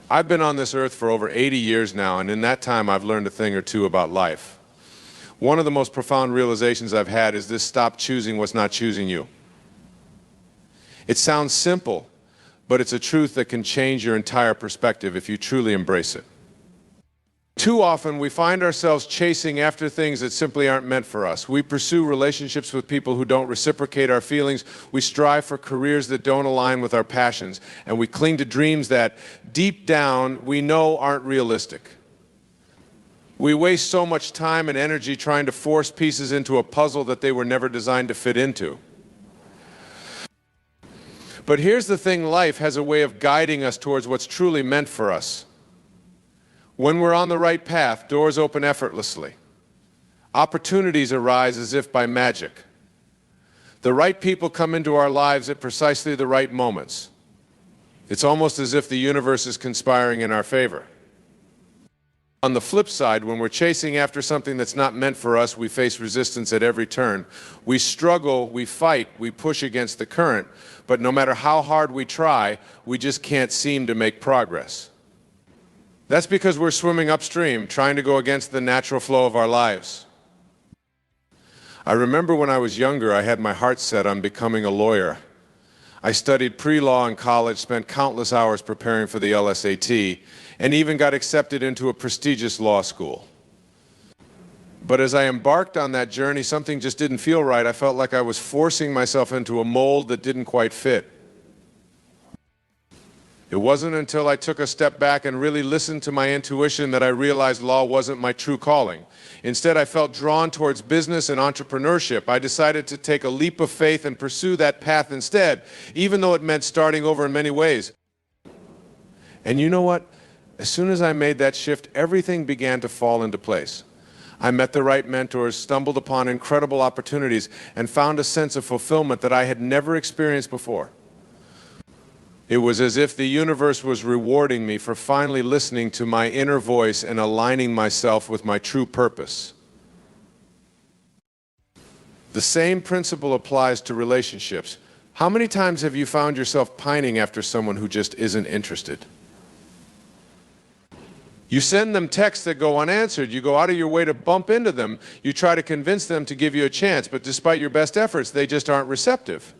I've been on this earth for over 80 years now, and in that time I've learned a thing or two about life. One of the most profound realizations I've had is this: stop choosing what's not choosing you. It sounds simple, but it's a truth that can change your entire perspective if you truly embrace it. Too often we find ourselves chasing after things that simply aren't meant for us. We pursue relationships with people who don't reciprocate our feelings. We strive for careers that don't align with our passions. And we cling to dreams that, deep down, we know aren't realistic. We waste so much time and energy trying to force pieces into a puzzle that they were never designed to fit into. But here's the thing: life has a way of guiding us towards what's truly meant for us. When we're on the right path, doors open effortlessly. Opportunities arise as if by magic. The right people come into our lives at precisely the right moments. It's almost as if the universe is conspiring in our favor. On the flip side, when we're chasing after something that's not meant for us, we face resistance at every turn. We struggle, we fight, we push against the current, but no matter how hard we try, we just can't seem to make progress. That's because we're swimming upstream, trying to go against the natural flow of our lives. I remember when I was younger, I had my heart set on becoming a lawyer. I studied pre-law in college, spent countless hours preparing for the LSAT, and even got accepted into a prestigious law school. But as I embarked on that journey, something just didn't feel right. I felt like I was forcing myself into a mold that didn't quite fit. It wasn't until I took a step back and really listened to my intuition that I realized law wasn't my true calling. Instead, I felt drawn towards business and entrepreneurship. I decided to take a leap of faith and pursue that path instead, even though it meant starting over in many ways. And you know what? As soon as I made that shift, everything began to fall into place. I met the right mentors, stumbled upon incredible opportunities, and found a sense of fulfillment that I had never experienced before. It was as if the universe was rewarding me for finally listening to my inner voice and aligning myself with my true purpose. The same principle applies to relationships. How many times have you found yourself pining after someone who just isn't interested? You send them texts that go unanswered. You go out of your way to bump into them. You try to convince them to give you a chance, but despite your best efforts, they just aren't receptive.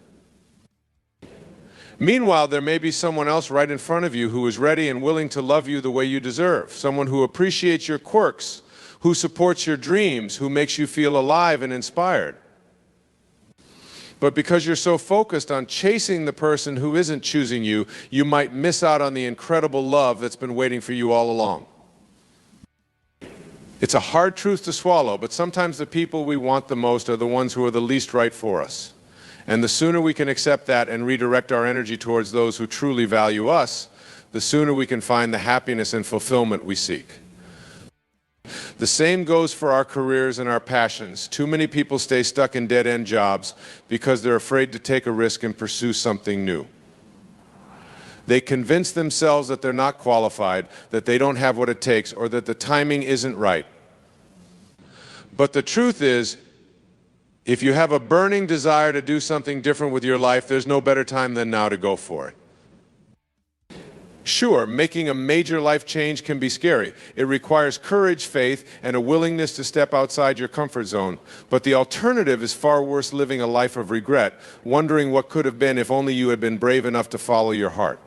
Meanwhile, there may be someone else right in front of you who is ready and willing to love you the way you deserve, someone who appreciates your quirks, who supports your dreams, who makes you feel alive and inspired. But because you're so focused on chasing the person who isn't choosing you, you might miss out on the incredible love that's been waiting for you all along. It's a hard truth to swallow, but sometimes the people we want the most are the ones who are the least right for us. And the sooner we can accept that and redirect our energy towards those who truly value us, the sooner we can find the happiness and fulfillment we seek. The same goes for our careers and our passions. Too many people stay stuck in dead-end jobs because they're afraid to take a risk and pursue something new. They convince themselves that they're not qualified, that they don't have what it takes, or that the timing isn't right. But the truth is, if you have a burning desire to do something different with your life, there's no better time than now to go for it. Sure, making a major life change can be scary. It requires courage, faith, and a willingness to step outside your comfort zone. But the alternative is far worse: living a life of regret, wondering what could have been if only you had been brave enough to follow your heart.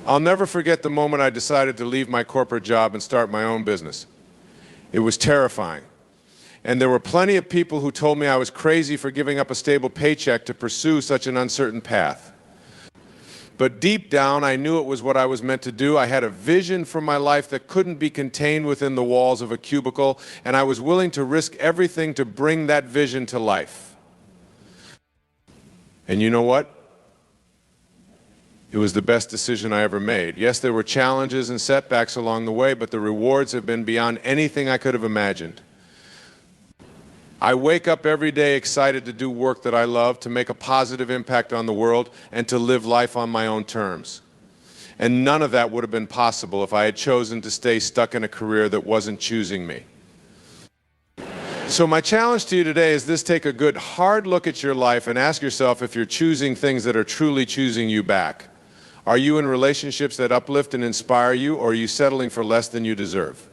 I'll never forget the moment I decided to leave my corporate job and start my own business. It was terrifying. And there were plenty of people who told me I was crazy for giving up a stable paycheck to pursue such an uncertain path. But deep down, I knew it was what I was meant to do. I had a vision for my life that couldn't be contained within the walls of a cubicle, and I was willing to risk everything to bring that vision to life. And you know what? It was the best decision I ever made. Yes, there were challenges and setbacks along the way, but the rewards have been beyond anything I could have imagined. I wake up every day excited to do work that I love, to make a positive impact on the world, and to live life on my own terms. And none of that would have been possible if I had chosen to stay stuck in a career that wasn't choosing me. So my challenge to you today is this: take a good hard look at your life and ask yourself if you're choosing things that are truly choosing you back. Are you in relationships that uplift and inspire you, or are you settling for less than you deserve?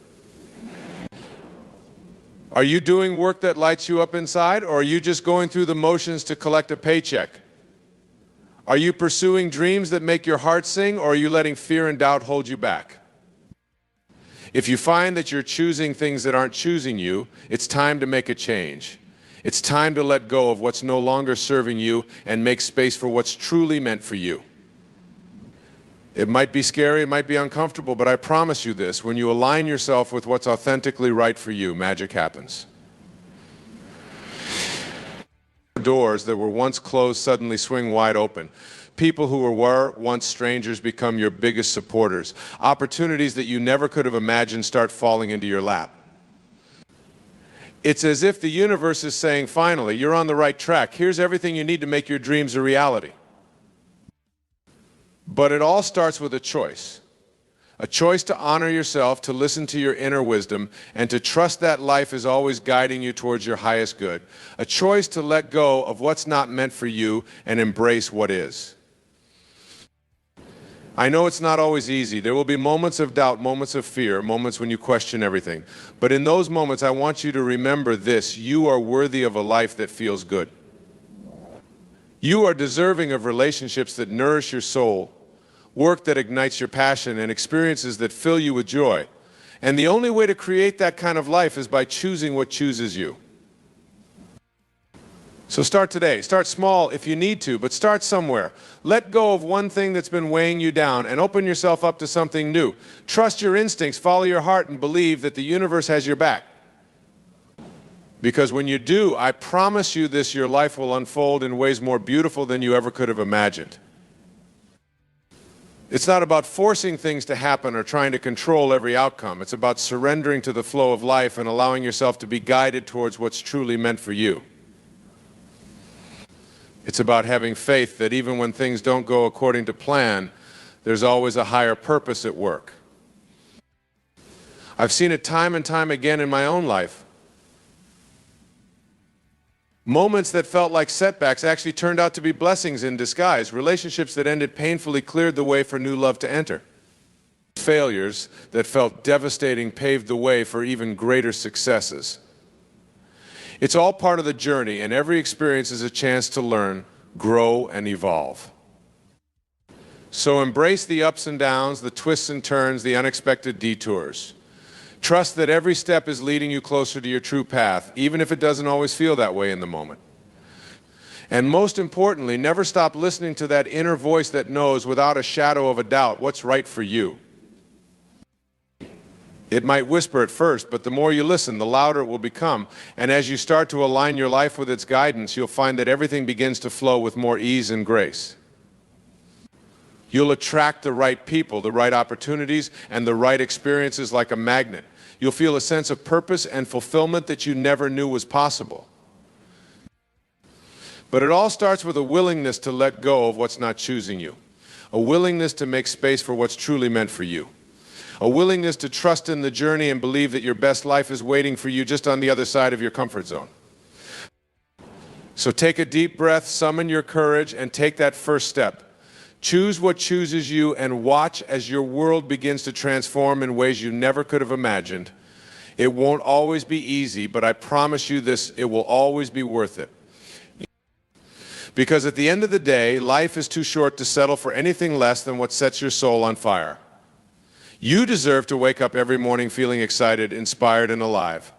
Are you doing work that lights you up inside, or are you just going through the motions to collect a paycheck? Are you pursuing dreams that make your heart sing, or are you letting fear and doubt hold you back? If you find that you're choosing things that aren't choosing you, it's time to make a change. It's time to let go of what's no longer serving you and make space for what's truly meant for you. It might be scary, it might be uncomfortable, but I promise you this, when you align yourself with what's authentically right for you, magic happens. Doors that were once closed suddenly swing wide open. People who were once strangers become your biggest supporters. Opportunities that you never could have imagined start falling into your lap. It's as if the universe is saying, finally, you're on the right track. Here's everything you need to make your dreams a reality. But it all starts with a choice. A choice to honor yourself, to listen to your inner wisdom, and to trust that life is always guiding you towards your highest good. A choice to let go of what's not meant for you and embrace what is. I know it's not always easy. There will be moments of doubt, moments of fear, moments when you question everything. But in those moments, I want you to remember this: you are worthy of a life that feels good. You are deserving of relationships that nourish your soul, work that ignites your passion, and experiences that fill you with joy. And the only way to create that kind of life is by choosing what chooses you. So start today. Start small if you need to, but start somewhere. Let go of one thing that's been weighing you down and open yourself up to something new. Trust your instincts, follow your heart, and believe that the universe has your back. Because when you do, I promise you this, your life will unfold in ways more beautiful than you ever could have imagined. It's not about forcing things to happen or trying to control every outcome. It's about surrendering to the flow of life and allowing yourself to be guided towards what's truly meant for you. It's about having faith that even when things don't go according to plan, there's always a higher purpose at work. I've seen it time and time again in my own life. Moments that felt like setbacks actually turned out to be blessings in disguise. Relationships that ended painfully cleared the way for new love to enter. Failures that felt devastating paved the way for even greater successes. It's all part of the journey, and every experience is a chance to learn, grow, and evolve. So embrace the ups and downs, the twists and turns, the unexpected detours. Trust that every step is leading you closer to your true path, even if it doesn't always feel that way in the moment. And most importantly, never stop listening to that inner voice that knows without a shadow of a doubt what's right for you. It might whisper at first, but the more you listen, the louder it will become. And as you start to align your life with its guidance, you'll find that everything begins to flow with more ease and grace. You'll attract the right people, the right opportunities, and the right experiences like a magnet. You'll feel a sense of purpose and fulfillment that you never knew was possible. But it all starts with a willingness to let go of what's not choosing you. A willingness to make space for what's truly meant for you. A willingness to trust in the journey and believe that your best life is waiting for you just on the other side of your comfort zone. So take a deep breath, summon your courage, and take that first step. Choose what chooses you and watch as your world begins to transform in ways you never could have imagined. It won't always be easy, but I promise you this, it will always be worth it. Because at the end of the day, life is too short to settle for anything less than what sets your soul on fire. You deserve to wake up every morning feeling excited, inspired, and alive.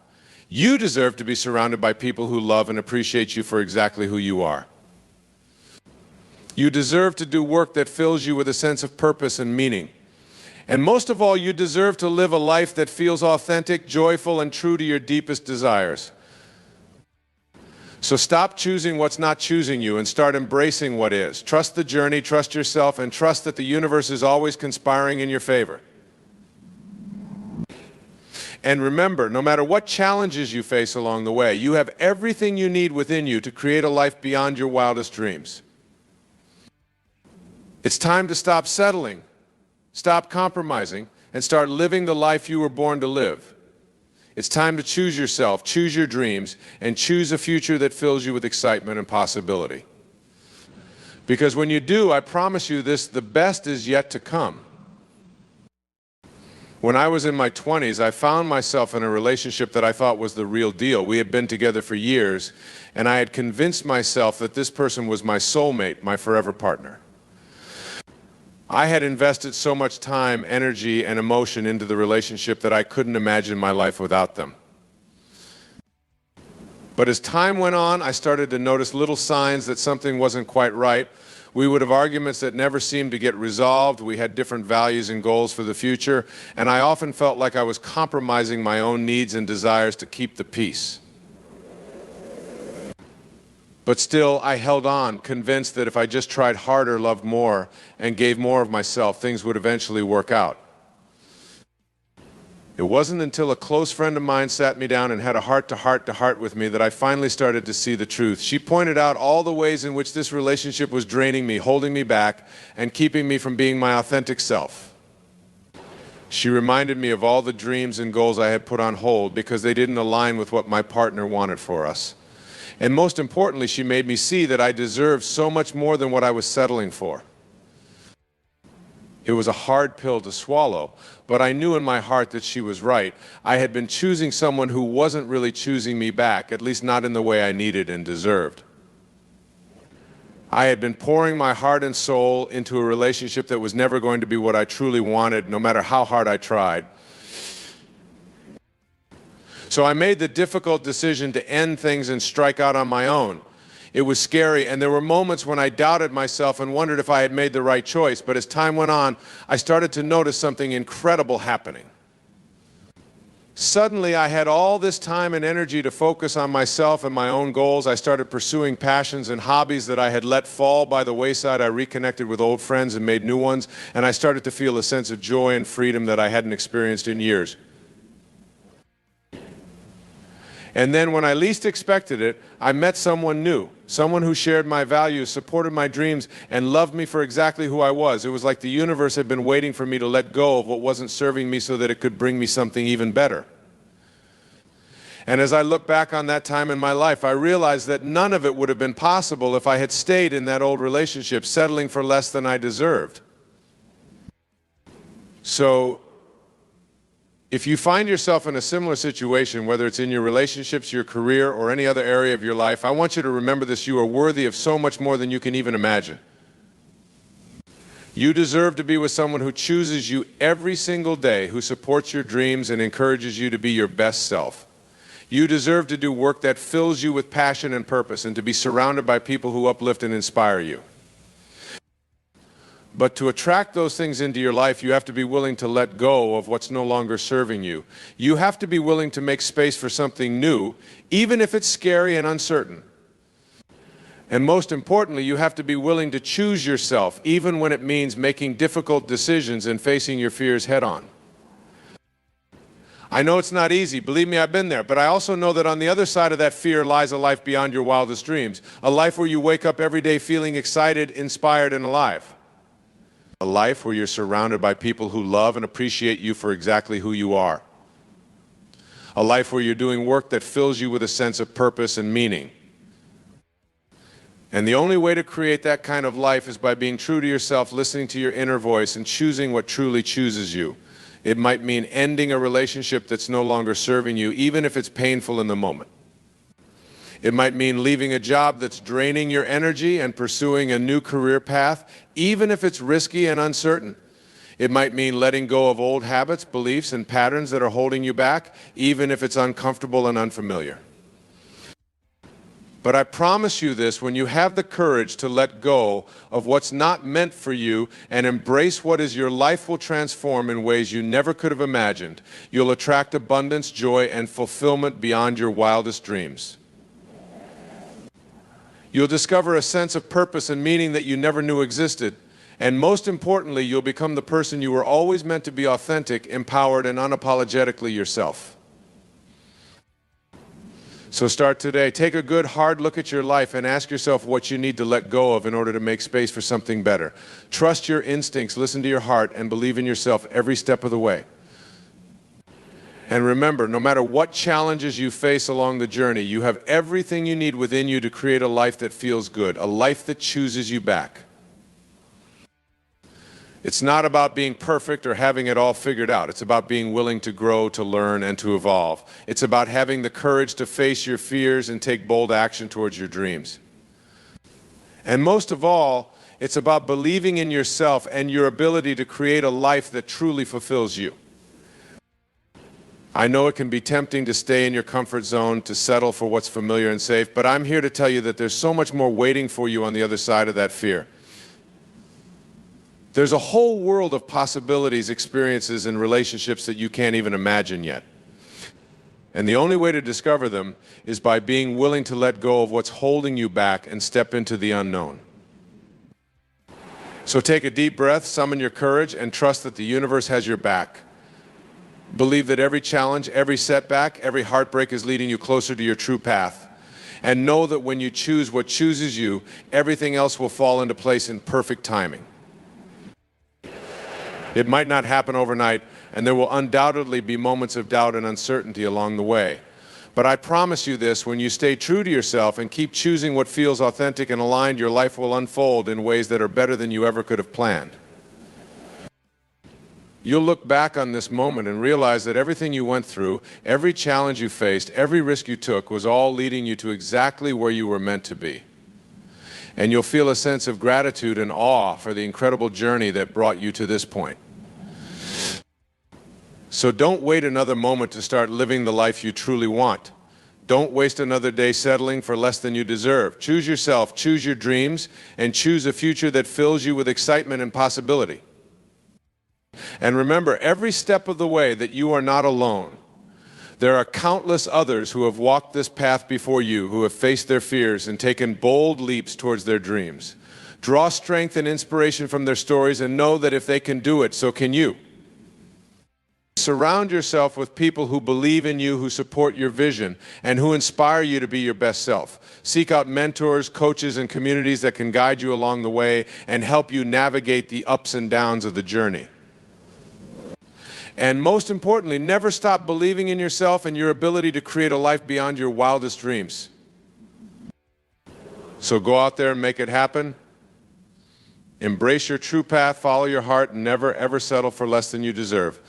You deserve to be surrounded by people who love and appreciate you for exactly who you are. You deserve to do work that fills you with a sense of purpose and meaning. And most of all, you deserve to live a life that feels authentic, joyful, and true to your deepest desires. So stop choosing what's not choosing you and start embracing what is. Trust the journey, trust yourself, and trust that the universe is always conspiring in your favor. And remember, no matter what challenges you face along the way, you have everything you need within you to create a life beyond your wildest dreams. It's time to stop settling, stop compromising, and start living the life you were born to live. It's time to choose yourself, choose your dreams, and choose a future that fills you with excitement and possibility. Because when you do, I promise you this, the best is yet to come. When I was in my 20s, I found myself in a relationship that I thought was the real deal. We had been together for years, and I had convinced myself that this person was my soulmate, my forever partner. I had invested so much time, energy, and emotion into the relationship that I couldn't imagine my life without them. But as time went on, I started to notice little signs that something wasn't quite right. We would have arguments that never seemed to get resolved. We had different values and goals for the future, and I often felt like I was compromising my own needs and desires to keep the peace. But still, I held on, convinced that if I just tried harder, loved more, and gave more of myself, things would eventually work out. It wasn't until a close friend of mine sat me down and had a heart-to-heart with me that I finally started to see the truth. She pointed out all the ways in which this relationship was draining me, holding me back, and keeping me from being my authentic self. She reminded me of all the dreams and goals I had put on hold because they didn't align with what my partner wanted for us. And most importantly, she made me see that I deserved so much more than what I was settling for. It was a hard pill to swallow, but I knew in my heart that she was right. I had been choosing someone who wasn't really choosing me back, at least not in the way I needed and deserved. I had been pouring my heart and soul into a relationship that was never going to be what I truly wanted, no matter how hard I tried. So I made the difficult decision to end things and strike out on my own. It was scary, and there were moments when I doubted myself and wondered if I had made the right choice. But as time went on, I started to notice something incredible happening. Suddenly, I had all this time and energy to focus on myself and my own goals. I started pursuing passions and hobbies that I had let fall by the wayside. I reconnected with old friends and made new ones, and I started to feel a sense of joy and freedom that I hadn't experienced in years. And then when I least expected it, I met someone new, someone who shared my values, supported my dreams, and loved me for exactly who I was. It was like the universe had been waiting for me to let go of what wasn't serving me so that it could bring me something even better. And as I look back on that time in my life, I realized that none of it would have been possible if I had stayed in that old relationship, settling for less than I deserved. So, if you find yourself in a similar situation, whether it's in your relationships, your career, or any other area of your life, I want you to remember this: you are worthy of so much more than you can even imagine. You deserve to be with someone who chooses you every single day, who supports your dreams and encourages you to be your best self. You deserve to do work that fills you with passion and purpose, and to be surrounded by people who uplift and inspire you. But to attract those things into your life, you have to be willing to let go of what's no longer serving you. You have to be willing to make space for something new, even if it's scary and uncertain. And most importantly, you have to be willing to choose yourself, even when it means making difficult decisions and facing your fears head-on. I know it's not easy, believe me, I've been there, but I also know that on the other side of that fear lies a life beyond your wildest dreams, a life where you wake up every day feeling excited, inspired, and alive. A life where you're surrounded by people who love and appreciate you for exactly who you are. A life where you're doing work that fills you with a sense of purpose and meaning. And the only way to create that kind of life is by being true to yourself, listening to your inner voice, and choosing what truly chooses you. It might mean ending a relationship that's no longer serving you, even if it's painful in the moment. It might mean leaving a job that's draining your energy and pursuing a new career path, even if it's risky and uncertain. It might mean letting go of old habits, beliefs, and patterns that are holding you back, even if it's uncomfortable and unfamiliar. But I promise you this: when you have the courage to let go of what's not meant for you and embrace what is, your life will transform in ways you never could have imagined. You'll attract abundance, joy, and fulfillment beyond your wildest dreams. You'll discover a sense of purpose and meaning that you never knew existed. And most importantly, you'll become the person you were always meant to be: authentic, empowered, and unapologetically yourself. So start today. Take a good, hard look at your life and ask yourself what you need to let go of in order to make space for something better. Trust your instincts, listen to your heart, and believe in yourself every step of the way. And remember, no matter what challenges you face along the journey, you have everything you need within you to create a life that feels good, a life that chooses you back. It's not about being perfect or having it all figured out. It's about being willing to grow, to learn, and to evolve. It's about having the courage to face your fears and take bold action towards your dreams. And most of all, it's about believing in yourself and your ability to create a life that truly fulfills you. I know it can be tempting to stay in your comfort zone, to settle for what's familiar and safe, but I'm here to tell you that there's so much more waiting for you on the other side of that fear. There's a whole world of possibilities, experiences, and relationships that you can't even imagine yet. And the only way to discover them is by being willing to let go of what's holding you back and step into the unknown. So take a deep breath, summon your courage, and trust that the universe has your back. Believe that every challenge, every setback, every heartbreak is leading you closer to your true path. And know that when you choose what chooses you, everything else will fall into place in perfect timing. It might not happen overnight, and there will undoubtedly be moments of doubt and uncertainty along the way. But I promise you this, when you stay true to yourself and keep choosing what feels authentic and aligned, your life will unfold in ways that are better than you ever could have planned. You'll look back on this moment and realize that everything you went through, every challenge you faced, every risk you took was all leading you to exactly where you were meant to be. And you'll feel a sense of gratitude and awe for the incredible journey that brought you to this point. So don't wait another moment to start living the life you truly want. Don't waste another day settling for less than you deserve. Choose yourself, choose your dreams, and choose a future that fills you with excitement and possibility. And remember, every step of the way, that you are not alone. There are countless others who have walked this path before you, who have faced their fears and taken bold leaps towards their dreams. Draw strength and inspiration from their stories and know that if they can do it, so can you. Surround yourself with people who believe in you, who support your vision, and who inspire you to be your best self. Seek out mentors, coaches, and communities that can guide you along the way and help you navigate the ups and downs of the journey. And most importantly, never stop believing in yourself and your ability to create a life beyond your wildest dreams. So go out there and make it happen. Embrace your true path, follow your heart, and never ever settle for less than you deserve.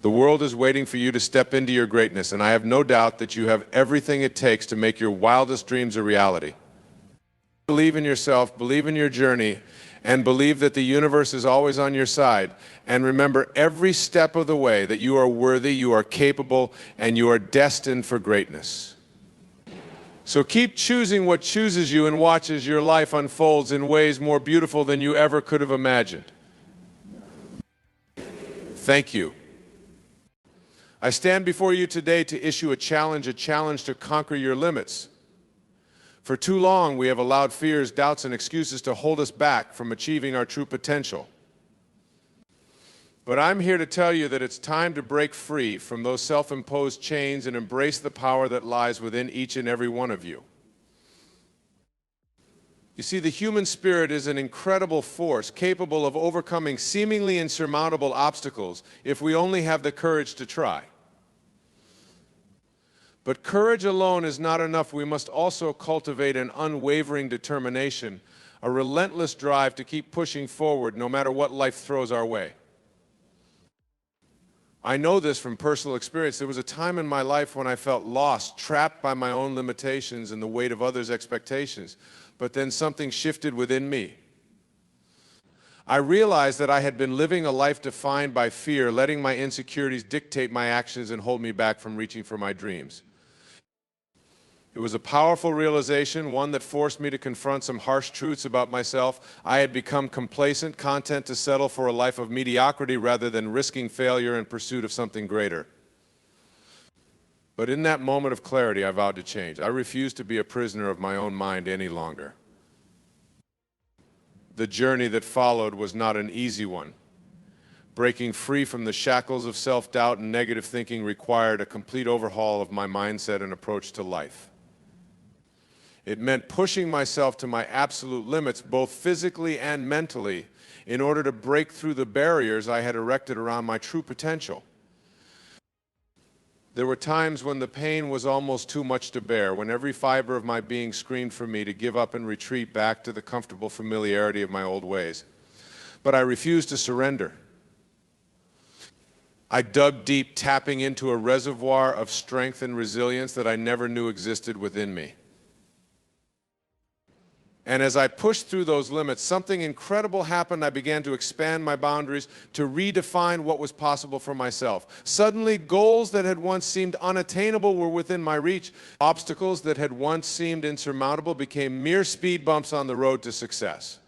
The world is waiting for you to step into your greatness, and I have no doubt that you have everything it takes to make your wildest dreams a reality. Believe in yourself, believe in your journey, and believe that the universe is always on your side. And remember every step of the way that you are worthy, you are capable, and you are destined for greatness. So keep choosing what chooses you and watch as your life unfolds in ways more beautiful than you ever could have imagined. Thank you. I stand before you today to issue a challenge to conquer your limits. For too long, we have allowed fears, doubts, and excuses to hold us back from achieving our true potential. But I'm here to tell you that it's time to break free from those self-imposed chains and embrace the power that lies within each and every one of you. You see, the human spirit is an incredible force capable of overcoming seemingly insurmountable obstacles if we only have the courage to try. But courage alone is not enough. We must also cultivate an unwavering determination, a relentless drive to keep pushing forward no matter what life throws our way. I know this from personal experience. There was a time in my life when I felt lost, trapped by my own limitations and the weight of others' expectations. But then something shifted within me. I realized that I had been living a life defined by fear, letting my insecurities dictate my actions and hold me back from reaching for my dreams. It was a powerful realization, one that forced me to confront some harsh truths about myself. I had become complacent, content to settle for a life of mediocrity rather than risking failure in pursuit of something greater. But in that moment of clarity, I vowed to change. I refused to be a prisoner of my own mind any longer. The journey that followed was not an easy one. Breaking free from the shackles of self-doubt and negative thinking required a complete overhaul of my mindset and approach to life. It meant pushing myself to my absolute limits, both physically and mentally, in order to break through the barriers I had erected around my true potential. There were times when the pain was almost too much to bear, when every fiber of my being screamed for me to give up and retreat back to the comfortable familiarity of my old ways. But I refused to surrender. I dug deep, tapping into a reservoir of strength and resilience that I never knew existed within me. And as I pushed through those limits, something incredible happened. I began to expand my boundaries, to redefine what was possible for myself. Suddenly, goals that had once seemed unattainable were within my reach. Obstacles that had once seemed insurmountable became mere speed bumps on the road to success.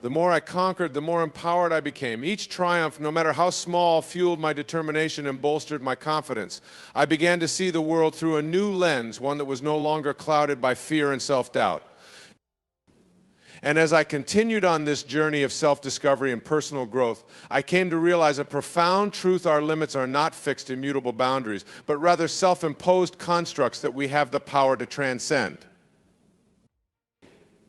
The more I conquered, the more empowered I became. Each triumph, no matter how small, fueled my determination and bolstered my confidence. I began to see the world through a new lens, one that was no longer clouded by fear and self-doubt. And as I continued on this journey of self-discovery and personal growth, I came to realize a profound truth: our limits are not fixed, immutable boundaries, but rather self-imposed constructs that we have the power to transcend.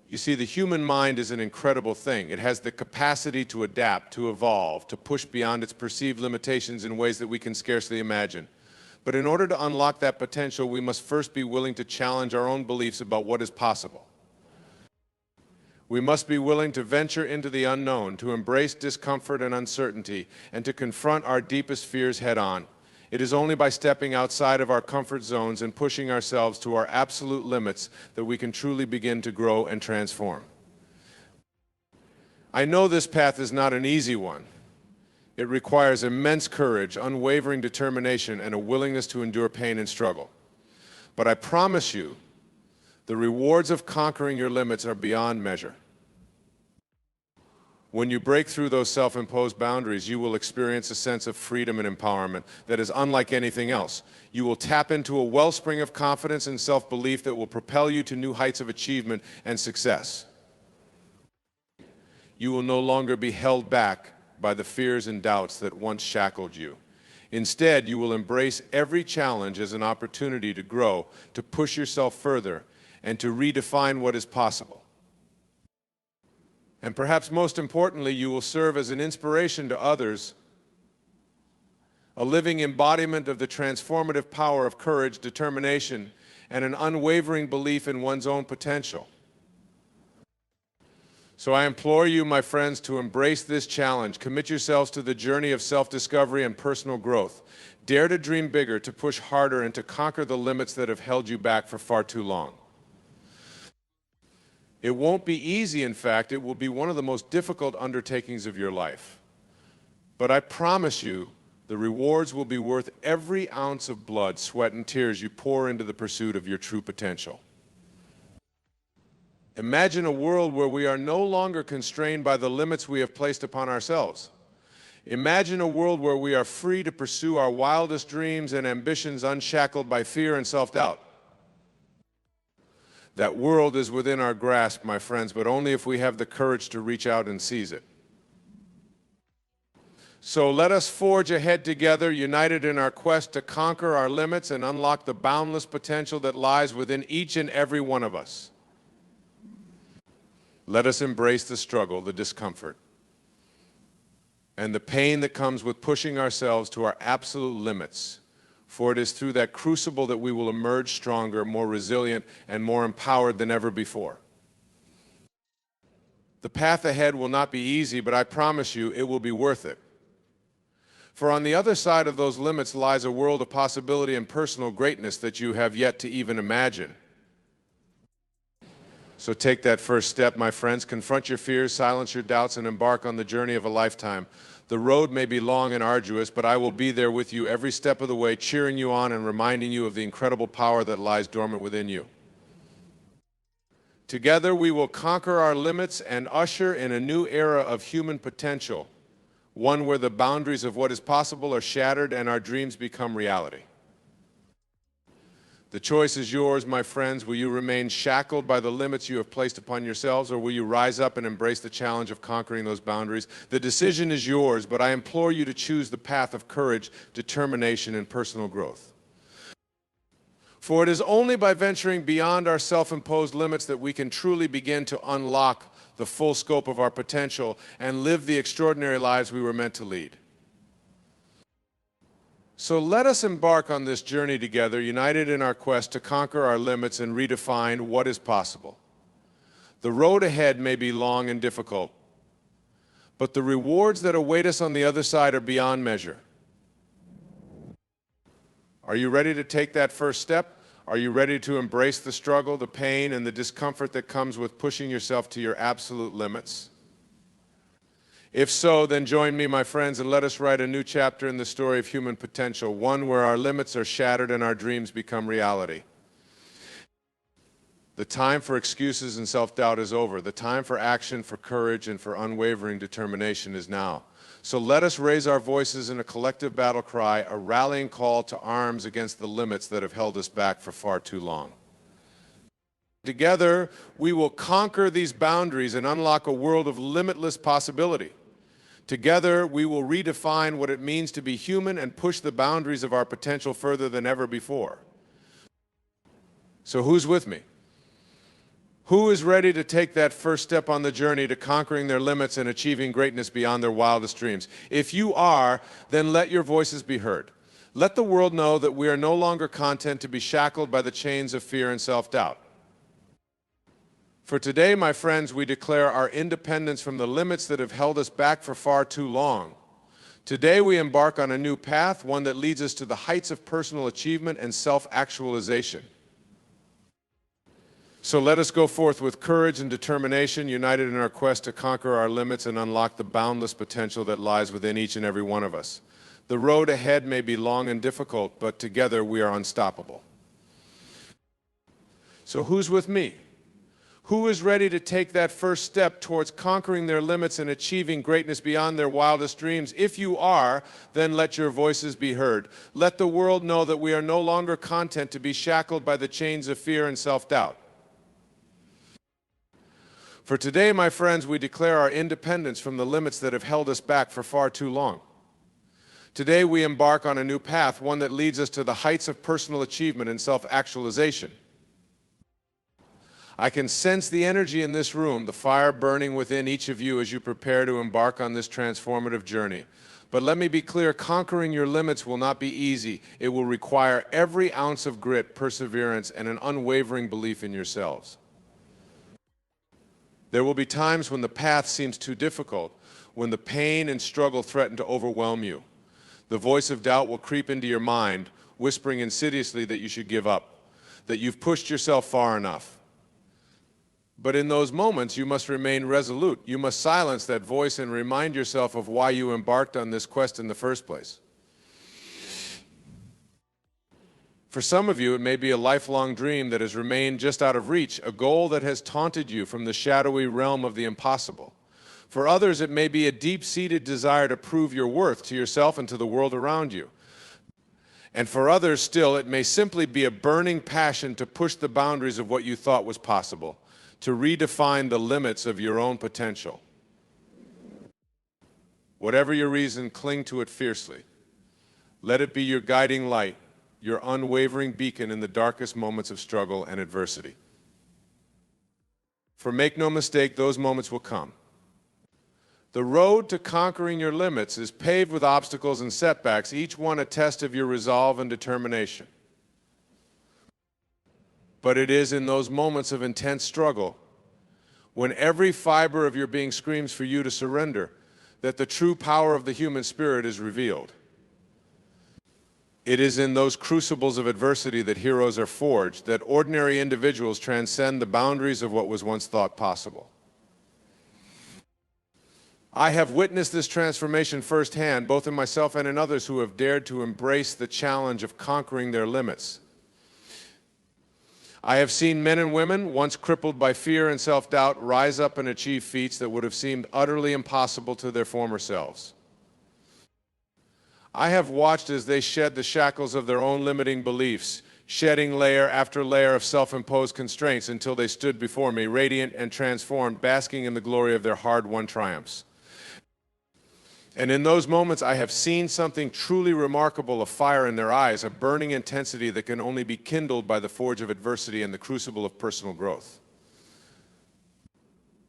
You see, the human mind is an incredible thing. It has the capacity to adapt, to evolve, to push beyond its perceived limitations in ways that we can scarcely imagine. But in order to unlock that potential, we must first be willing to challenge our own beliefs about what is possible. We must be willing to venture into the unknown, to embrace discomfort and uncertainty, and to confront our deepest fears head-on. It is only by stepping outside of our comfort zones and pushing ourselves to our absolute limits that we can truly begin to grow and transform. I know this path is not an easy one. It requires immense courage, unwavering determination, and a willingness to endure pain and struggle. But I promise you, the rewards of conquering your limits are beyond measure. When you break through those self-imposed boundaries, you will experience a sense of freedom and empowerment that is unlike anything else. You will tap into a wellspring of confidence and self-belief that will propel you to new heights of achievement and success. You will no longer be held back by the fears and doubts that once shackled you. Instead, you will embrace every challenge as an opportunity to grow, to push yourself further, and to redefine what is possible. And perhaps most importantly, you will serve as an inspiration to others, a living embodiment of the transformative power of courage, determination, and an unwavering belief in one's own potential. So I implore you, my friends, to embrace this challenge. Commit yourselves to the journey of self-discovery and personal growth. Dare to dream bigger, to push harder, and to conquer the limits that have held you back for far too long. It won't be easy. In fact, it will be one of the most difficult undertakings of your life. But I promise you, the rewards will be worth every ounce of blood, sweat, and tears you pour into the pursuit of your true potential. Imagine a world where we are no longer constrained by the limits we have placed upon ourselves. Imagine a world where we are free to pursue our wildest dreams and ambitions unshackled by fear and self-doubt. That world is within our grasp, my friends, but only if we have the courage to reach out and seize it. So let us forge ahead together, united in our quest to conquer our limits and unlock the boundless potential that lies within each and every one of us. Let us embrace the struggle, the discomfort, and the pain that comes with pushing ourselves to our absolute limits. For it is through that crucible that we will emerge stronger, more resilient, and more empowered than ever before. The path ahead will not be easy, but I promise you it will be worth it. For on the other side of those limits lies a world of possibility and personal greatness that you have yet to even imagine. So take that first step, my friends. Confront your fears, silence your doubts, and embark on the journey of a lifetime. The road may be long and arduous, but I will be there with you every step of the way, cheering you on and reminding you of the incredible power that lies dormant within you. Together, we will conquer our limits and usher in a new era of human potential, one where the boundaries of what is possible are shattered and our dreams become reality. The choice is yours, my friends. Will you remain shackled by the limits you have placed upon yourselves, or will you rise up and embrace the challenge of conquering those boundaries? The decision is yours, but I implore you to choose the path of courage, determination, and personal growth. For it is only by venturing beyond our self-imposed limits that we can truly begin to unlock the full scope of our potential and live the extraordinary lives we were meant to lead. So let us embark on this journey together, united in our quest to conquer our limits and redefine what is possible. The road ahead may be long and difficult, but the rewards that await us on the other side are beyond measure. Are you ready to take that first step? Are you ready to embrace the struggle, the pain, and the discomfort that comes with pushing yourself to your absolute limits? If so, then join me, my friends, and let us write a new chapter in the story of human potential, one where our limits are shattered and our dreams become reality. The time for excuses and self-doubt is over. The time for action, for courage, and for unwavering determination is now. So let us raise our voices in a collective battle cry, a rallying call to arms against the limits that have held us back for far too long. Together, we will conquer these boundaries and unlock a world of limitless possibility. Together, we will redefine what it means to be human and push the boundaries of our potential further than ever before. So who's with me? Who is ready to take that first step on the journey to conquering their limits and achieving greatness beyond their wildest dreams? If you are, then let your voices be heard. Let the world know that we are no longer content to be shackled by the chains of fear and self-doubt. For today, my friends, we declare our independence from the limits that have held us back for far too long. Today, we embark on a new path, one that leads us to the heights of personal achievement and self-actualization. So let us go forth with courage and determination, united in our quest to conquer our limits and unlock the boundless potential that lies within each and every one of us. The road ahead may be long and difficult, but together we are unstoppable. So who's with me? Who is ready to take that first step towards conquering their limits and achieving greatness beyond their wildest dreams? If you are, then let your voices be heard. Let the world know that we are no longer content to be shackled by the chains of fear and self-doubt. For today, my friends, we declare our independence from the limits that have held us back for far too long. Today, we embark on a new path, one that leads us to the heights of personal achievement and self-actualization. I can sense the energy in this room, the fire burning within each of you as you prepare to embark on this transformative journey. But let me be clear, conquering your limits will not be easy. It will require every ounce of grit, perseverance, and an unwavering belief in yourselves. There will be times when the path seems too difficult, when the pain and struggle threaten to overwhelm you. The voice of doubt will creep into your mind, whispering insidiously that you should give up, that you've pushed yourself far enough. But in those moments, you must remain resolute. You must silence that voice and remind yourself of why you embarked on this quest in the first place. For some of you, it may be a lifelong dream that has remained just out of reach, a goal that has taunted you from the shadowy realm of the impossible. For others, it may be a deep-seated desire to prove your worth to yourself and to the world around you. And for others still, it may simply be a burning passion to push the boundaries of what you thought was possible, to redefine the limits of your own potential. Whatever your reason, cling to it fiercely. Let it be your guiding light, your unwavering beacon in the darkest moments of struggle and adversity. For make no mistake, those moments will come. The road to conquering your limits is paved with obstacles and setbacks, each one a test of your resolve and determination. But it is in those moments of intense struggle, when every fiber of your being screams for you to surrender, that the true power of the human spirit is revealed. It is in those crucibles of adversity that heroes are forged, that ordinary individuals transcend the boundaries of what was once thought possible. I have witnessed this transformation firsthand, both in myself and in others who have dared to embrace the challenge of conquering their limits. I have seen men and women, once crippled by fear and self-doubt, rise up and achieve feats that would have seemed utterly impossible to their former selves. I have watched as they shed the shackles of their own limiting beliefs, shedding layer after layer of self-imposed constraints until they stood before me, radiant and transformed, basking in the glory of their hard-won triumphs. And in those moments, I have seen something truly remarkable, a fire in their eyes, a burning intensity that can only be kindled by the forge of adversity and the crucible of personal growth.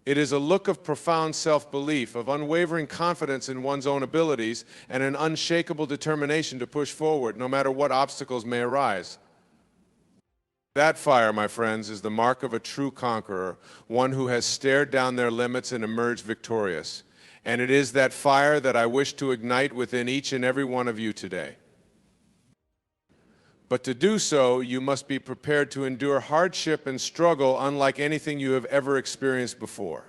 It is a look of profound self-belief, of unwavering confidence in one's own abilities, and an unshakable determination to push forward, no matter what obstacles may arise. That fire, my friends, is the mark of a true conqueror, one who has stared down their limits and emerged victorious. And it is that fire that I wish to ignite within each and every one of you today. But to do so, you must be prepared to endure hardship and struggle unlike anything you have ever experienced before.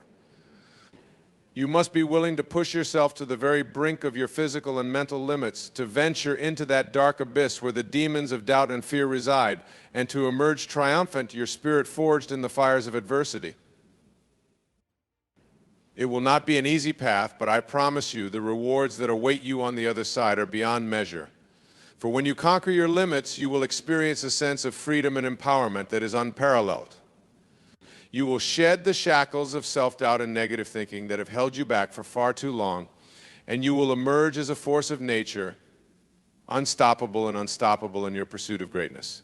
You must be willing to push yourself to the very brink of your physical and mental limits, to venture into that dark abyss where the demons of doubt and fear reside, and to emerge triumphant, your spirit forged in the fires of adversity. It will not be an easy path, but I promise you the rewards that await you on the other side are beyond measure. For when you conquer your limits, you will experience a sense of freedom and empowerment that is unparalleled. You will shed the shackles of self-doubt and negative thinking that have held you back for far too long, and you will emerge as a force of nature, unstoppable and unstoppable in your pursuit of greatness.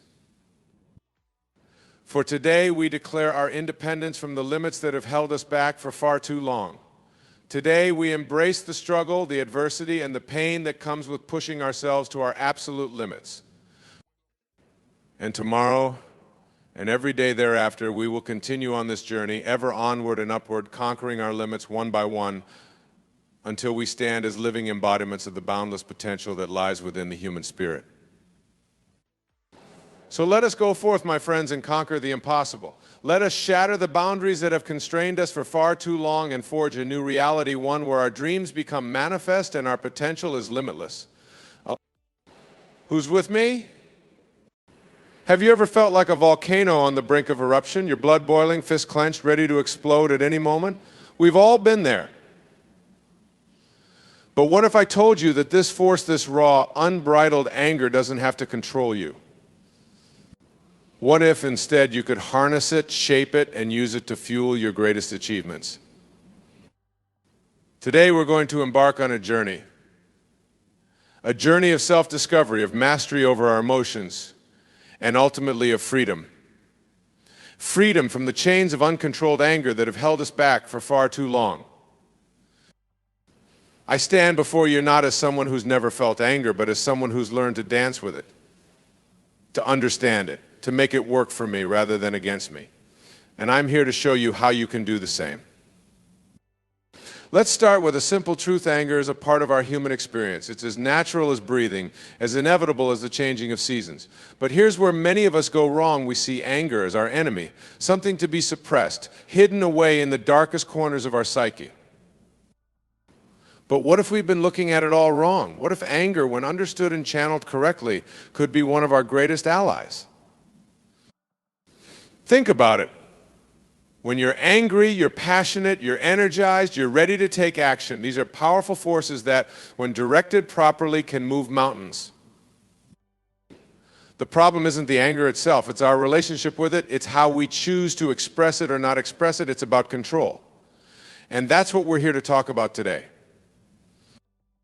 For today, we declare our independence from the limits that have held us back for far too long. Today, we embrace the struggle, the adversity, and the pain that comes with pushing ourselves to our absolute limits. And tomorrow, and every day thereafter, we will continue on this journey, ever onward and upward, conquering our limits one by one, until we stand as living embodiments of the boundless potential that lies within the human spirit. So let us go forth, my friends, and conquer the impossible. Let us shatter the boundaries that have constrained us for far too long and forge a new reality, one where our dreams become manifest and our potential is limitless. Who's with me? Have you ever felt like a volcano on the brink of eruption, your blood boiling, fist clenched, ready to explode at any moment? We've all been there. But what if I told you that this force, this raw, unbridled anger doesn't have to control you? What if instead you could harness it, shape it, and use it to fuel your greatest achievements? Today we're going to embark on a journey of self-discovery, of mastery over our emotions, and ultimately of freedom. Freedom from the chains of uncontrolled anger that have held us back for far too long. I stand before you not as someone who's never felt anger, but as someone who's learned to dance with it, to understand it, to make it work for me rather than against me. And I'm here to show you how you can do the same. Let's start with a simple truth. Anger is a part of our human experience. It's as natural as breathing, as inevitable as the changing of seasons. But here's where many of us go wrong. We see anger as our enemy, something to be suppressed, hidden away in the darkest corners of our psyche. But what if we've been looking at it all wrong? What if anger, when understood and channeled correctly, could be one of our greatest allies? Think about it. When you're angry, you're passionate, you're energized, you're ready to take action. These are powerful forces that, when directed properly, can move mountains. The problem isn't the anger itself, it's our relationship with it, it's how we choose to express it or not express it, it's about control. And that's what we're here to talk about today.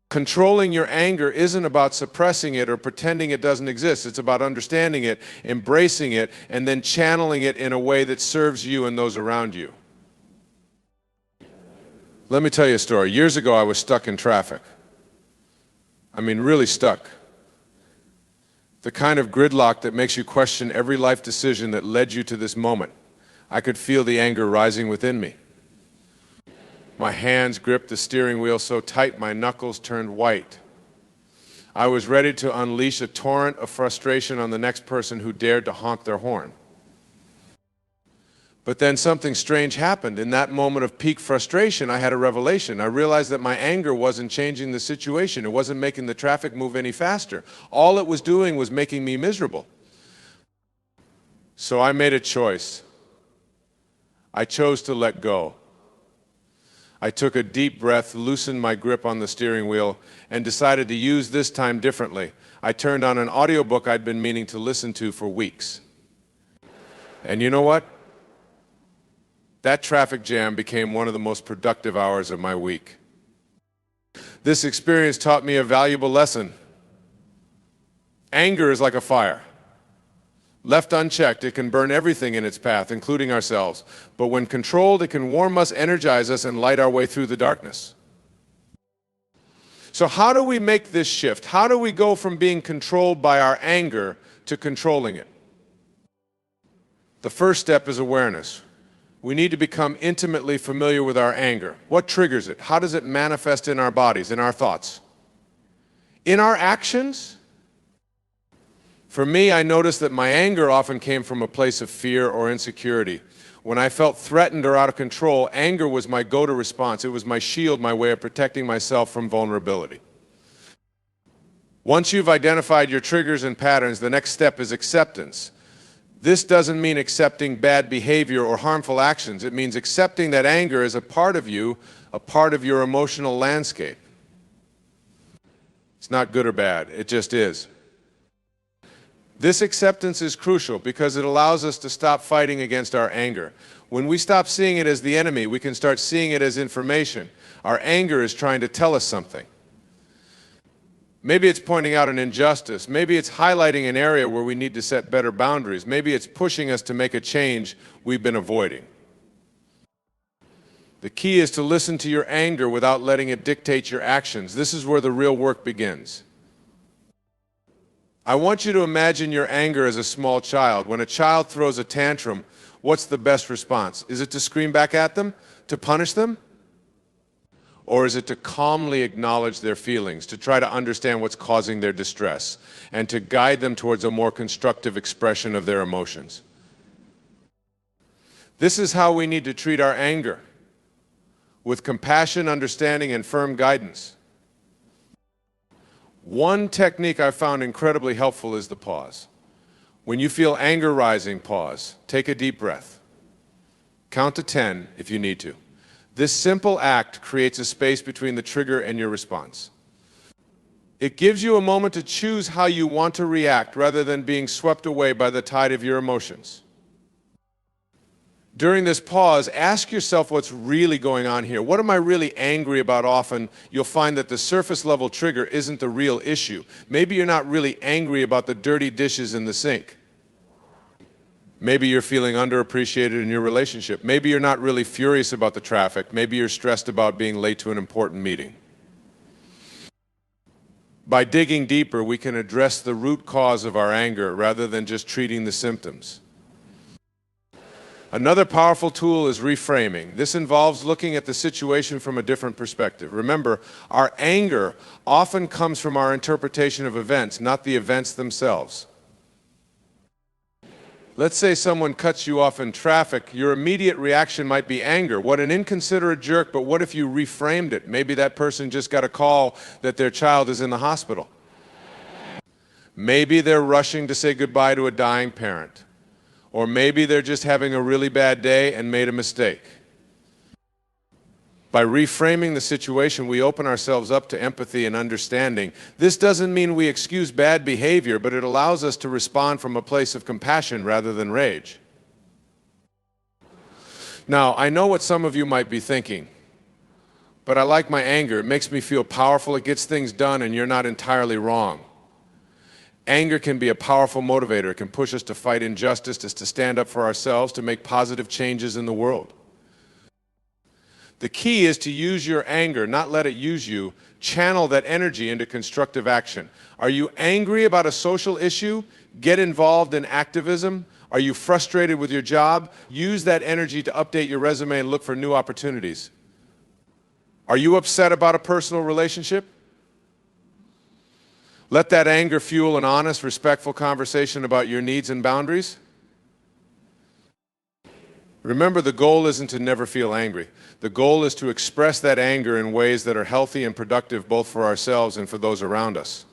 Controlling your anger isn't about suppressing it or pretending it doesn't exist. It's about understanding it, embracing it, and then channeling it in a way that serves you and those around you. Let me tell you a story. Years ago, I was stuck in traffic. I mean, really stuck. The kind of gridlock that makes you question every life decision that led you to this moment. I could feel the anger rising within me. My hands gripped the steering wheel so tight my knuckles turned white. I was ready to unleash a torrent of frustration on the next person who dared to honk their horn. But then something strange happened. In that moment of peak frustration, I had a revelation. I realized that my anger wasn't changing the situation. It wasn't making the traffic move any faster. All it was doing was making me miserable. So I made a choice. I chose to let go. I took a deep breath, loosened my grip on the steering wheel, and decided to use this time differently. I turned on an audiobook I'd been meaning to listen to for weeks. And you know what? That traffic jam became one of the most productive hours of my week. This experience taught me a valuable lesson. Anger is like a fire. Left unchecked, it can burn everything in its path, including ourselves. But when controlled, it can warm us, energize us, and light our way through the darkness. So how do we make this shift? How do we go from being controlled by our anger to controlling it? The first step is awareness. We need to become intimately familiar with our anger. What triggers it? How does it manifest in our bodies, in our thoughts? In our actions? For me, I noticed that my anger often came from a place of fear or insecurity. When I felt threatened or out of control, anger was my go-to response. It was my shield, my way of protecting myself from vulnerability. Once you've identified your triggers and patterns, the next step is acceptance. This doesn't mean accepting bad behavior or harmful actions. It means accepting that anger is a part of you, a part of your emotional landscape. It's not good or bad, it just is. This acceptance is crucial because it allows us to stop fighting against our anger. When we stop seeing it as the enemy, we can start seeing it as information. Our anger is trying to tell us something. Maybe it's pointing out an injustice. Maybe it's highlighting an area where we need to set better boundaries. Maybe it's pushing us to make a change we've been avoiding. The key is to listen to your anger without letting it dictate your actions. This is where the real work begins. I want you to imagine your anger as a small child. When a child throws a tantrum, what's the best response? Is it to scream back at them? To punish them? Or is it to calmly acknowledge their feelings, to try to understand what's causing their distress, and to guide them towards a more constructive expression of their emotions? This is how we need to treat our anger, with compassion, understanding, and firm guidance. One technique I found incredibly helpful is the pause. When you feel anger rising, pause. Take a deep breath. Count to 10 if you need to. This simple act creates a space between the trigger and your response. It gives you a moment to choose how you want to react rather than being swept away by the tide of your emotions. During this pause, ask yourself what's really going on here. What am I really angry about? Often you'll find that the surface level trigger isn't the real issue. Maybe you're not really angry about the dirty dishes in the sink. Maybe you're feeling underappreciated in your relationship. Maybe you're not really furious about the traffic. Maybe you're stressed about being late to an important meeting. By digging deeper, we can address the root cause of our anger rather than just treating the symptoms. Another powerful tool is reframing. This involves looking at the situation from a different perspective. Remember, our anger often comes from our interpretation of events, not the events themselves. Let's say someone cuts you off in traffic. Your immediate reaction might be anger. What an inconsiderate jerk, but what if you reframed it? Maybe that person just got a call that their child is in the hospital. Maybe they're rushing to say goodbye to a dying parent. Or maybe they're just having a really bad day and made a mistake. By reframing the situation, we open ourselves up to empathy and understanding. This doesn't mean we excuse bad behavior, but it allows us to respond from a place of compassion rather than rage. Now, I know what some of you might be thinking, but I like my anger. It makes me feel powerful, it gets things done, and you're not entirely wrong. Anger can be a powerful motivator. It can push us to fight injustice, to stand up for ourselves, to make positive changes in the world. The key is to use your anger, not let it use you. Channel that energy into constructive action. Are you angry about a social issue? Get involved in activism. Are you frustrated with your job? Use that energy to update your resume and look for new opportunities. Are you upset about a personal relationship? Let that anger fuel an honest, respectful conversation about your needs and boundaries. Remember, the goal isn't to never feel angry. The goal is to express that anger in ways that are healthy and productive both for ourselves and for those around us.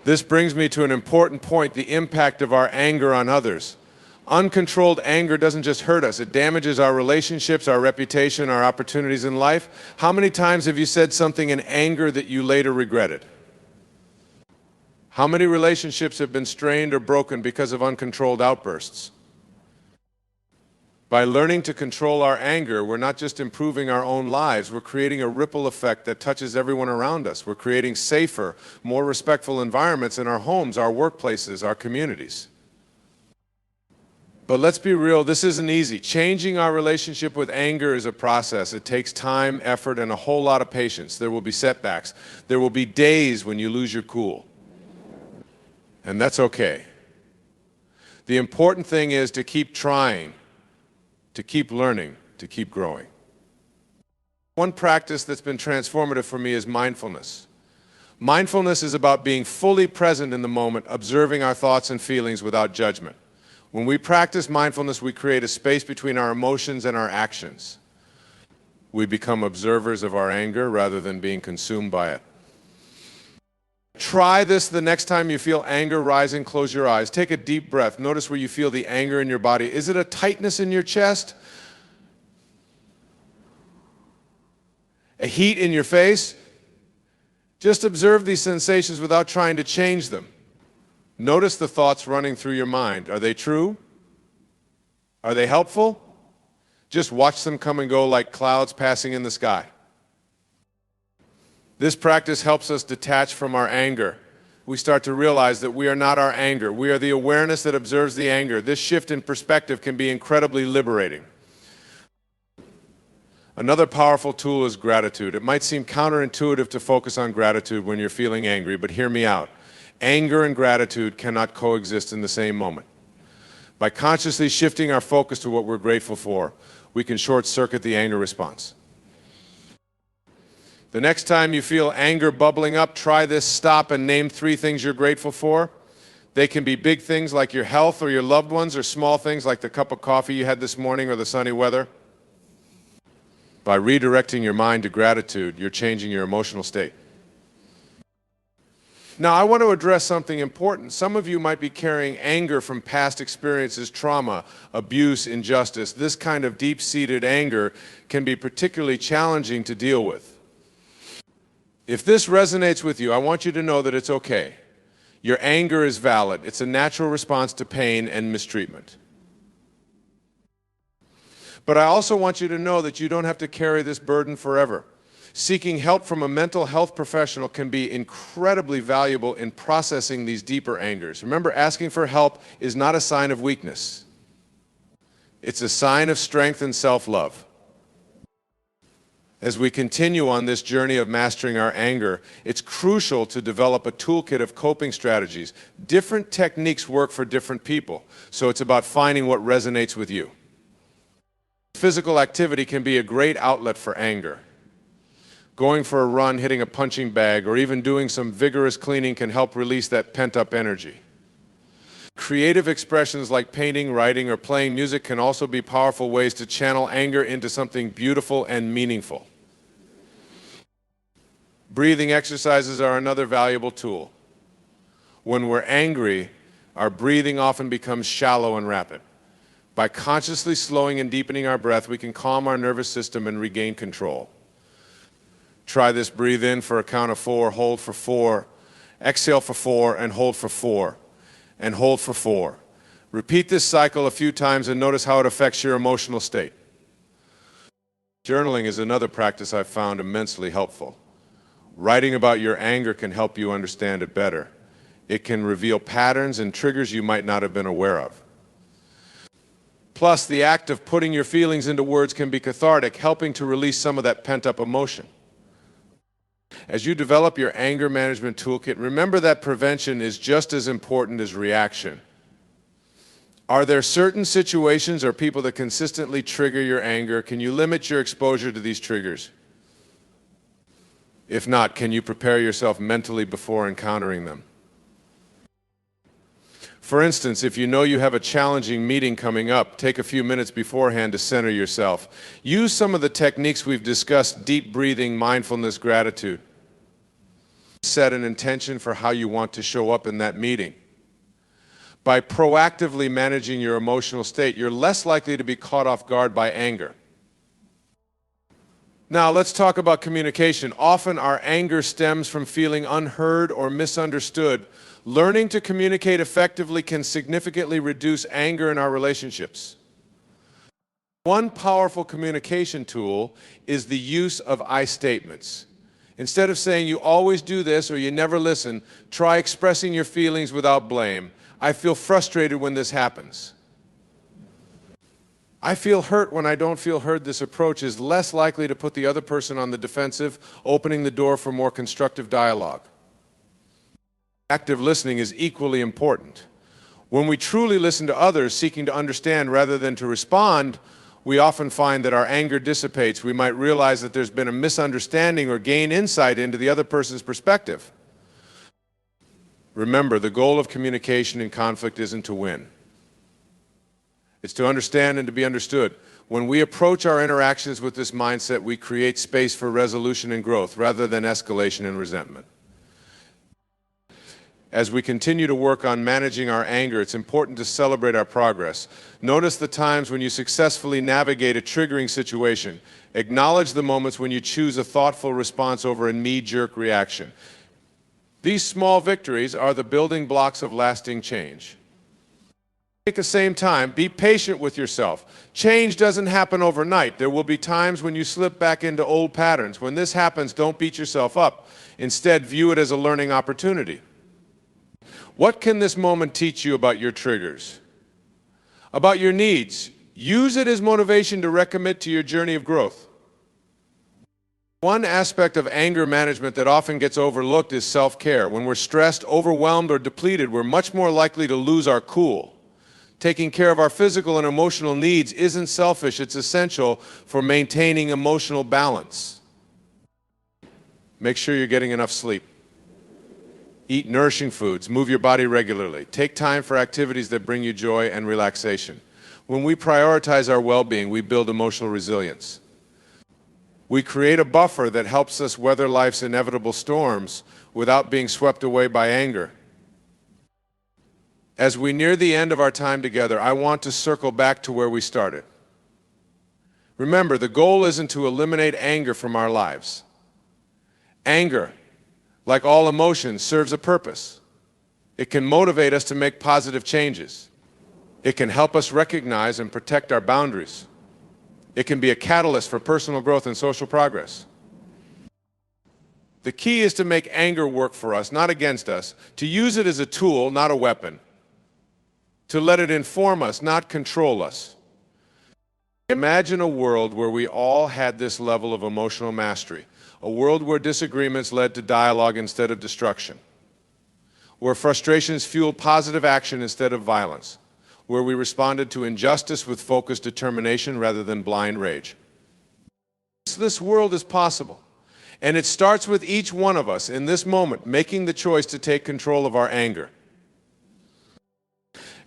This brings me to an important point, the impact of our anger on others. Uncontrolled anger doesn't just hurt us, it damages our relationships, our reputation, our opportunities in life. How many times have you said something in anger that you later regretted? How many relationships have been strained or broken because of uncontrolled outbursts? By learning to control our anger, we're not just improving our own lives, we're creating a ripple effect that touches everyone around us. We're creating safer, more respectful environments in our homes, our workplaces, our communities. But let's be real, this isn't easy. Changing our relationship with anger is a process. It takes time, effort, and a whole lot of patience. There will be setbacks. There will be days when you lose your cool. And that's okay. The important thing is to keep trying, to keep learning, to keep growing. One practice that's been transformative for me is mindfulness. Mindfulness is about being fully present in the moment, observing our thoughts and feelings without judgment. When we practice mindfulness, we create a space between our emotions and our actions. We become observers of our anger rather than being consumed by it. Try this the next time you feel anger rising. Close your eyes. Take a deep breath. Notice where you feel the anger in your body. Is it a tightness in your chest? A heat in your face? Just observe these sensations without trying to change them. Notice the thoughts running through your mind. Are they true? Are they helpful? Just watch them come and go like clouds passing in the sky. This practice helps us detach from our anger. We start to realize that we are not our anger. We are the awareness that observes the anger. This shift in perspective can be incredibly liberating. Another powerful tool is gratitude. It might seem counterintuitive to focus on gratitude when you're feeling angry, but hear me out. Anger and gratitude cannot coexist in the same moment. By consciously shifting our focus to what we're grateful for, we can short-circuit the anger response. The next time you feel anger bubbling up, try this. Stop and name 3 things you're grateful for. They can be big things like your health or your loved ones, or small things like the cup of coffee you had this morning or the sunny weather. By redirecting your mind to gratitude, you're changing your emotional state. Now, I want to address something important. Some of you might be carrying anger from past experiences, trauma, abuse, injustice. This kind of deep-seated anger can be particularly challenging to deal with. If this resonates with you, I want you to know that it's okay. Your anger is valid. It's a natural response to pain and mistreatment. But I also want you to know that you don't have to carry this burden forever. Seeking help from a mental health professional can be incredibly valuable in processing these deeper angers. Remember, asking for help is not a sign of weakness. It's a sign of strength and self-love. As we continue on this journey of mastering our anger, it's crucial to develop a toolkit of coping strategies. Different techniques work for different people, so it's about finding what resonates with you. Physical activity can be a great outlet for anger. Going for a run, hitting a punching bag, or even doing some vigorous cleaning can help release that pent-up energy. Creative expressions like painting, writing, or playing music can also be powerful ways to channel anger into something beautiful and meaningful. Breathing exercises are another valuable tool. When we're angry, our breathing often becomes shallow and rapid. By consciously slowing and deepening our breath, we can calm our nervous system and regain control. Try this. Breathe in for a count of 4, hold for 4, exhale for 4, and hold for 4, and hold for 4. Repeat this cycle a few times and notice how it affects your emotional state. Journaling is another practice I've found immensely helpful. Writing about your anger can help you understand it better. It can reveal patterns and triggers you might not have been aware of. Plus, the act of putting your feelings into words can be cathartic, helping to release some of that pent-up emotion. As you develop your anger management toolkit, remember that prevention is just as important as reaction. Are there certain situations or people that consistently trigger your anger? Can you limit your exposure to these triggers? If not, can you prepare yourself mentally before encountering them? For instance, if you know you have a challenging meeting coming up, take a few minutes beforehand to center yourself. Use some of the techniques we've discussed: deep breathing, mindfulness, gratitude. Set an intention for how you want to show up in that meeting. By proactively managing your emotional state, you're less likely to be caught off guard by anger. Now, let's talk about communication. Often our anger stems from feeling unheard or misunderstood. Learning to communicate effectively can significantly reduce anger in our relationships. One powerful communication tool is the use of I statements. Instead of saying you always do this or you never listen, try expressing your feelings without blame. I feel frustrated when this happens. I feel hurt when I don't feel heard. This approach is less likely to put the other person on the defensive, opening the door for more constructive dialogue. Active listening is equally important. When we truly listen to others, seeking to understand rather than to respond, we often find that our anger dissipates. We might realize that there's been a misunderstanding or gain insight into the other person's perspective. Remember, the goal of communication in conflict isn't to win. It's to understand and to be understood. When we approach our interactions with this mindset, we create space for resolution and growth rather than escalation and resentment. As we continue to work on managing our anger, it's important to celebrate our progress. Notice the times when you successfully navigate a triggering situation. Acknowledge the moments when you choose a thoughtful response over a knee-jerk reaction. These small victories are the building blocks of lasting change. At the same time, be patient with yourself. Change doesn't happen overnight. There will be times when you slip back into old patterns. When this happens, don't beat yourself up. Instead, view it as a learning opportunity. What can this moment teach you about your triggers? About your needs? Use it as motivation to recommit to your journey of growth. One aspect of anger management that often gets overlooked is self-care. When we're stressed, overwhelmed, or depleted, we're much more likely to lose our cool. Taking care of our physical and emotional needs isn't selfish, it's essential for maintaining emotional balance. Make sure you're getting enough sleep. Eat nourishing foods, move your body regularly. Take time for activities that bring you joy and relaxation. When we prioritize our well-being, we build emotional resilience. We create a buffer that helps us weather life's inevitable storms without being swept away by anger. As we near the end of our time together, I want to circle back to where we started. Remember, the goal isn't to eliminate anger from our lives. Anger, like all emotions, serves a purpose. It can motivate us to make positive changes. It can help us recognize and protect our boundaries. It can be a catalyst for personal growth and social progress. The key is to make anger work for us, not against us, to use it as a tool, not a weapon, to let it inform us, not control us. Imagine a world where we all had this level of emotional mastery, a world where disagreements led to dialogue instead of destruction, where frustrations fueled positive action instead of violence, where we responded to injustice with focused determination rather than blind rage. This world is possible, and it starts with each one of us in this moment making the choice to take control of our anger.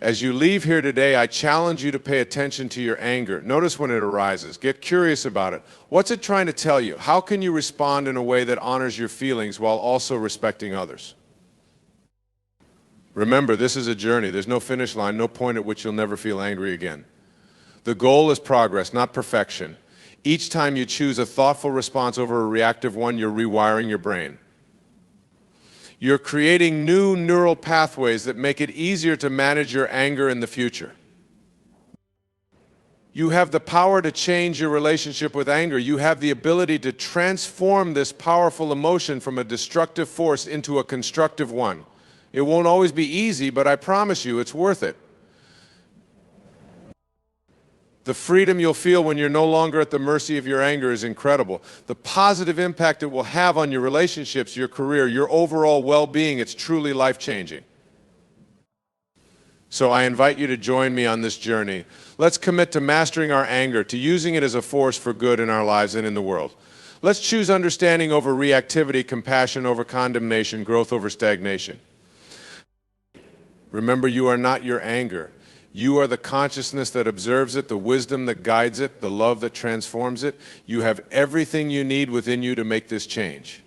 As you leave here today, I challenge you to pay attention to your anger. Notice when it arises. Get curious about it. What's it trying to tell you? How can you respond in a way that honors your feelings while also respecting others? Remember, this is a journey. There's no finish line, no point at which you'll never feel angry again. The goal is progress, not perfection. Each time you choose a thoughtful response over a reactive one, you're rewiring your brain. You're creating new neural pathways that make it easier to manage your anger in the future. You have the power to change your relationship with anger. You have the ability to transform this powerful emotion from a destructive force into a constructive one. It won't always be easy, but I promise you it's worth it. The freedom you'll feel when you're no longer at the mercy of your anger is incredible. The positive impact it will have on your relationships, your career, your overall well-being, it's truly life-changing. So I invite you to join me on this journey. Let's commit to mastering our anger, to using it as a force for good in our lives and in the world. Let's choose understanding over reactivity, compassion over condemnation, growth over stagnation. Remember, you are not your anger. You are the consciousness that observes it, the wisdom that guides it, the love that transforms it. You have everything you need within you to make this change.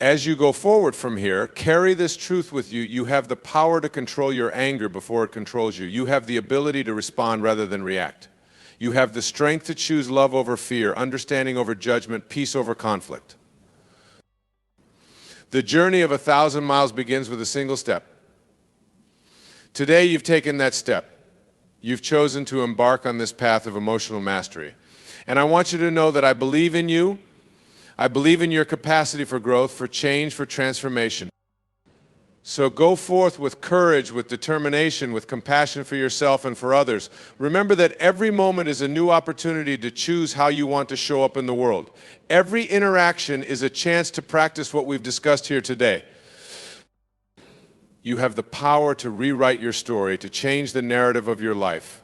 As you go forward from here, carry this truth with you. You have the power to control your anger before it controls you. You have the ability to respond rather than react. You have the strength to choose love over fear, understanding over judgment, peace over conflict. The journey of 1,000 miles begins with a single step. Today you've taken that step. You've chosen to embark on this path of emotional mastery. And I want you to know that I believe in you. I believe in your capacity for growth, for change, for transformation. So go forth with courage, with determination, with compassion for yourself and for others. Remember that every moment is a new opportunity to choose how you want to show up in the world. Every interaction is a chance to practice what we've discussed here today. You have the power to rewrite your story, to change the narrative of your life.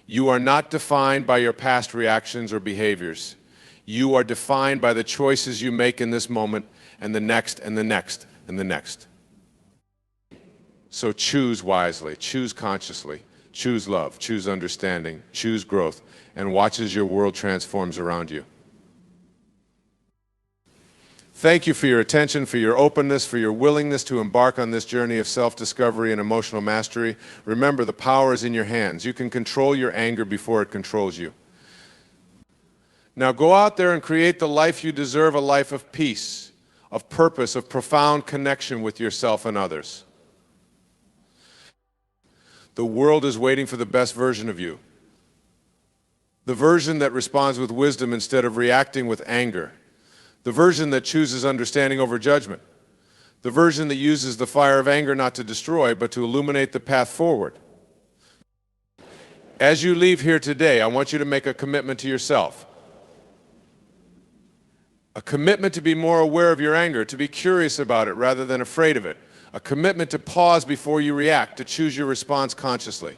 You are not defined by your past reactions or behaviors. You are defined by the choices you make in this moment and the next and the next and the next. So choose wisely, choose consciously, choose love, choose understanding, choose growth, and watch as your world transforms around you. Thank you for your attention, for your openness, for your willingness to embark on this journey of self-discovery and emotional mastery. Remember, the power is in your hands. You can control your anger before it controls you. Now go out there and create the life you deserve, a life of peace, of purpose, of profound connection with yourself and others. The world is waiting for the best version of you. The version that responds with wisdom instead of reacting with anger. The version that chooses understanding over judgment. The version that uses the fire of anger not to destroy, but to illuminate the path forward. As you leave here today, I want you to make a commitment to yourself. A commitment to be more aware of your anger, to be curious about it rather than afraid of it. A commitment to pause before you react, to choose your response consciously.